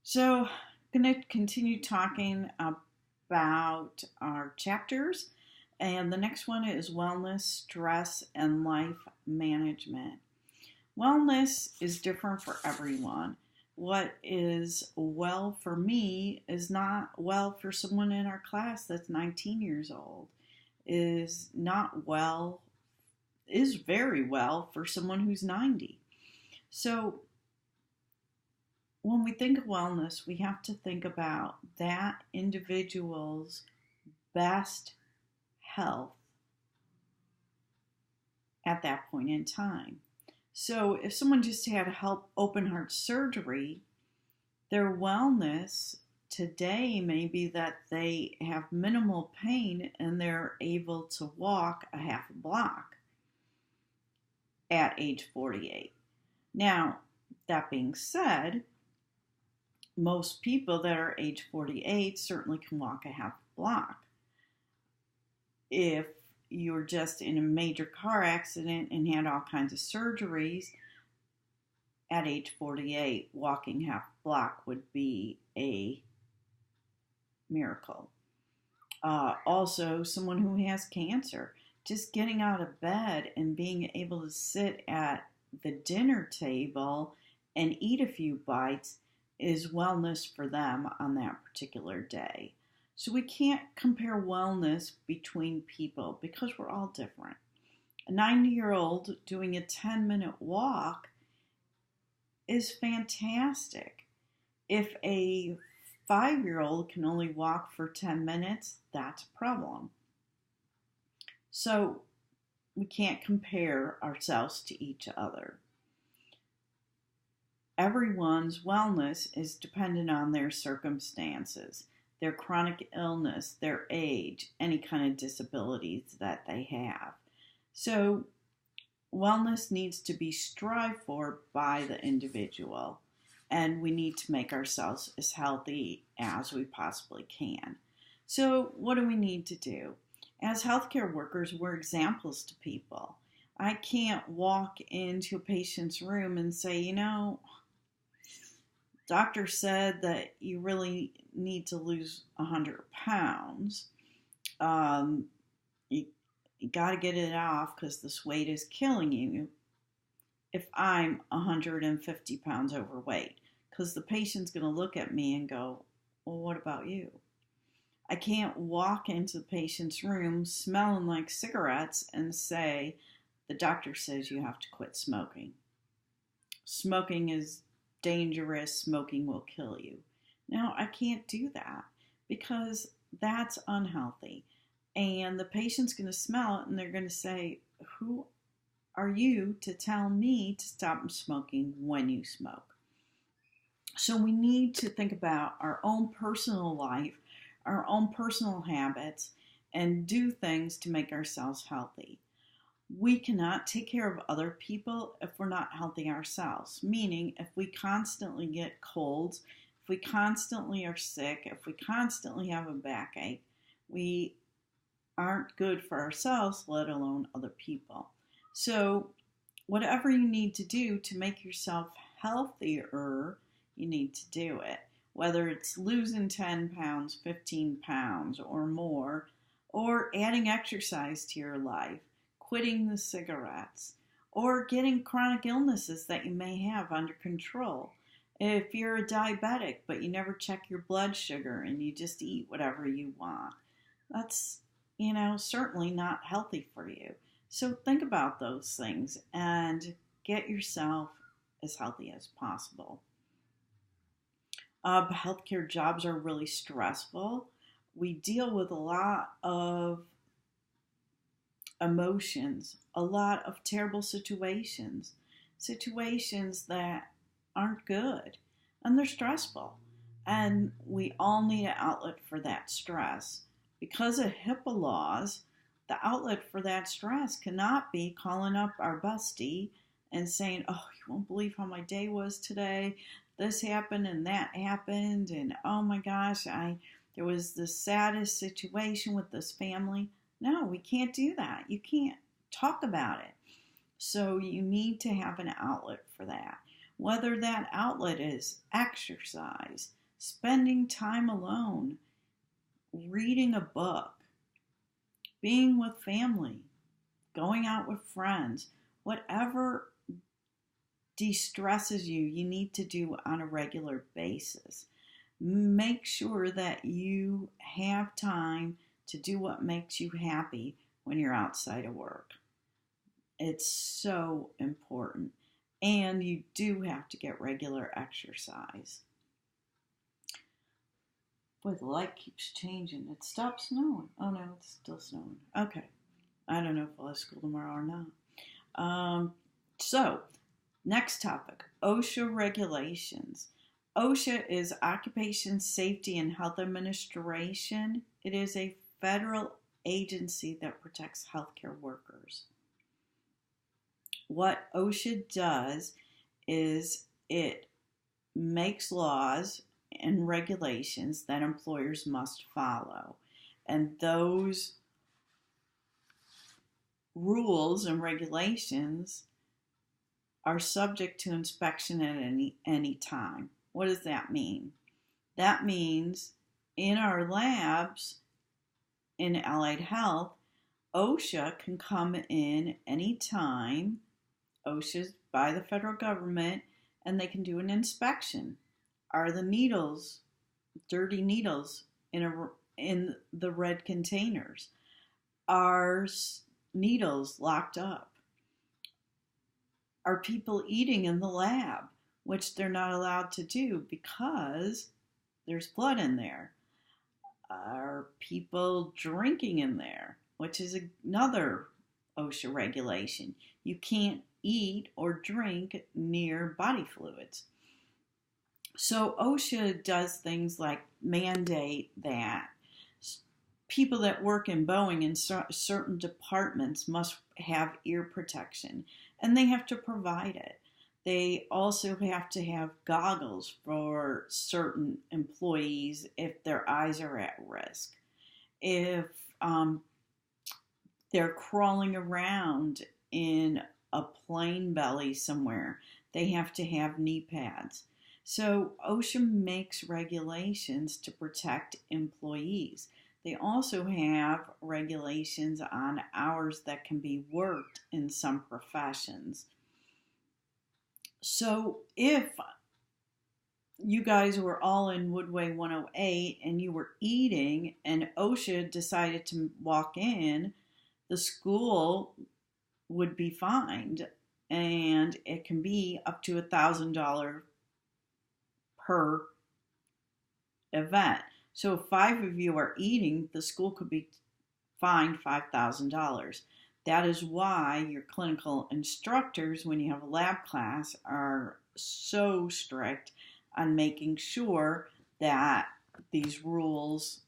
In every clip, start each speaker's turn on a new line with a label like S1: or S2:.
S1: So, I'm going to continue talking about our chapters, and the next one is wellness, stress, and life management. Wellness is different for everyone. What is well for me is not well for someone in our class that's 19 years old, is not well, is very well for someone who's 90. So, when we think of wellness, we have to think about that individual's best health at that point in time. So, if someone just had open heart surgery, their wellness today may be that they have minimal pain and they're able to walk a half a block at age 48. Now, that being said, most people that are age 48 certainly can walk a half block. If you're just in a major car accident and had all kinds of surgeries, at age 48, walking half block would be a miracle. Also, someone who has cancer, just getting out of bed and being able to sit at the dinner table and eat a few bites is wellness for them on that particular day. So we can't compare wellness between people because we're all different. A 90-year-old doing a 10-minute walk is fantastic. If a 5-year-old can only walk for 10 minutes, that's a problem. So we can't compare ourselves to each other. Everyone's wellness is dependent on their circumstances, their chronic illness, their age, any kind of disabilities that they have. So, wellness needs to be strived for by the individual, and we need to make ourselves as healthy as we possibly can. So, what do we need to do? As healthcare workers, we're examples to people. I can't walk into a patient's room and say, doctor said that you really need to lose 100 pounds. You got to get it off because this weight is killing you if I'm 150 pounds overweight. Because the patient's going to look at me and go, well, what about you? I can't walk into the patient's room smelling like cigarettes and say, the doctor says you have to quit smoking. Smoking is dangerous, smoking will kill you. Now, I can't do that because that's unhealthy. And the patient's going to smell it and they're going to say, who are you to tell me to stop smoking when you smoke? So we need to think about our own personal life, our own personal habits, and do things to make ourselves healthy. We cannot take care of other people if we're not healthy ourselves. Meaning, if we constantly get colds, if we constantly are sick, if we constantly have a backache, we aren't good for ourselves, let alone other people. So, whatever you need to do to make yourself healthier, you need to do it. Whether it's losing 10 pounds, 15 pounds, or more, or adding exercise to your life, quitting the cigarettes, or getting chronic illnesses that you may have under control. If you're a diabetic but you never check your blood sugar and you just eat whatever you want, that's, certainly not healthy for you. So think about those things and get yourself as healthy as possible. Healthcare jobs are really stressful. We deal with a lot of emotions, a lot of terrible situations that aren't good, and they're stressful. And we all need an outlet for that stress. Because of HIPAA laws, the outlet for that stress cannot be calling up our bestie and saying, oh, you won't believe how my day was today. This happened and that happened, and oh my gosh, there was the saddest situation with this family. No, we can't do that. You can't talk about it. So you need to have an outlet for that. whether that outlet is exercise, spending time alone, reading a book, being with family, going out with friends, whatever de-stresses you, you need to do on a regular basis. Make sure that you have time to do what makes you happy when you're outside of work. It's so important. And you do have to get regular exercise. Boy, the light keeps changing. It stopped snowing. Oh no, it's still snowing. Okay. I don't know if I'll have school tomorrow or not. So, next topic, OSHA regulations. OSHA is Occupation Safety and Health Administration. It is a federal agency that protects healthcare workers. What OSHA does is it makes laws and regulations that employers must follow. And those rules and regulations are subject to inspection at any time. What does that mean? That means in our labs in Allied Health, OSHA can come in anytime. OSHA's by the federal government, and they can do an inspection. Are the needles, dirty needles, in the red containers? Are needles locked up? Are people eating in the lab, which they're not allowed to do because there's blood in there? Are people drinking in there, which is another OSHA regulation? You can't eat or drink near body fluids. So OSHA does things like mandate that people that work in Boeing in certain departments must have ear protection, and they have to provide it. They also have to have goggles for certain employees if their eyes are at risk. If they're crawling around in a plane belly somewhere, they have to have knee pads. So OSHA makes regulations to protect employees. They also have regulations on hours that can be worked in some professions. So if you guys were all in Woodway 108 and you were eating and OSHA decided to walk in, the school would be fined, and it can be up to $1,000 per event. So if 5 of you are eating, the school could be fined $5,000. That is why your clinical instructors, when you have a lab class, are so strict on making sure that these rules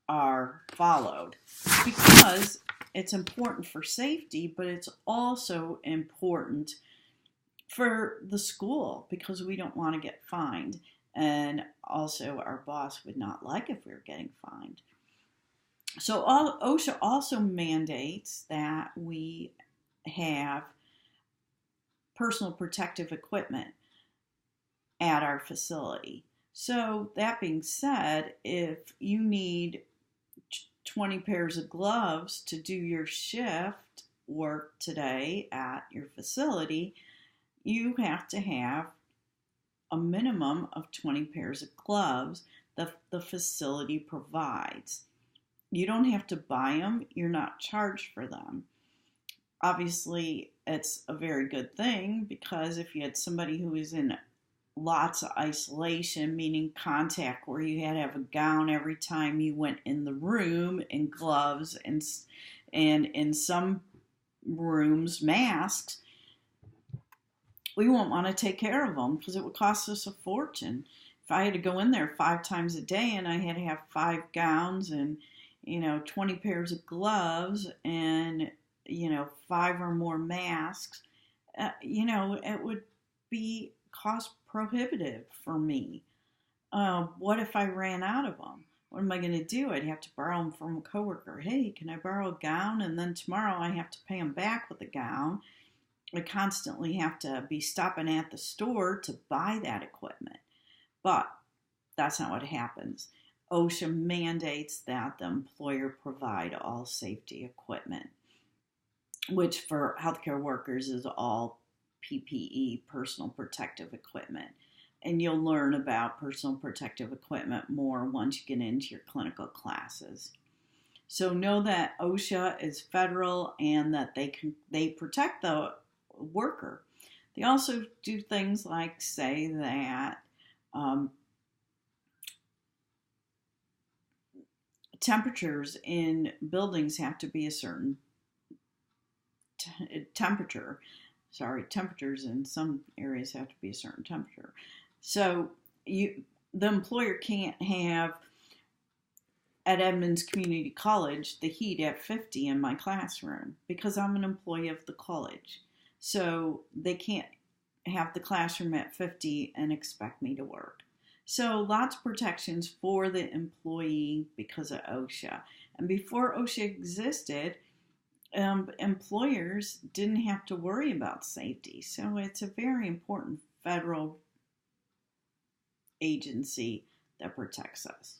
S1: are followed, because it's important for safety, but it's also important for the school because we don't want to get fined. And also our boss would not like if we were getting fined. So OSHA also mandates that we have personal protective equipment at our facility. So that being said, if you need 20 pairs of gloves to do your shift work today at your facility, you have to have a minimum of 20 pairs of gloves that the facility provides. You don't have to buy them. You're not charged for them. Obviously, it's a very good thing, because if you had somebody who is in lots of isolation, meaning contact, where you had to have a gown every time you went in the room, and gloves, and in some rooms, masks, we won't want to take care of them because it would cost us a fortune. If I had to go in there 5 times a day and I had to have 5 gowns and 20 pairs of gloves and 5 or more masks, it would be cost prohibitive for me. What if I ran out of them? What am I going to do? I'd have to borrow them from a coworker. Hey, can I borrow a gown? And then tomorrow I have to pay them back with a gown. I constantly have to be stopping at the store to buy that equipment. But that's not what happens. OSHA mandates that the employer provide all safety equipment, which for healthcare workers is all PPE, personal protective equipment. And you'll learn about personal protective equipment more once you get into your clinical classes. So know that OSHA is federal and that they protect the worker. They also do things like say that temperatures in buildings have to be a certain temperature. Temperatures in some areas have to be a certain temperature. So the employer can't have at Edmonds Community College the heat at 50 in my classroom because I'm an employee of the college. So they can't have the classroom at 50 and expect me to work. So lots of protections for the employee because of OSHA. And before OSHA existed, employers didn't have to worry about safety. So it's a very important federal agency that protects us.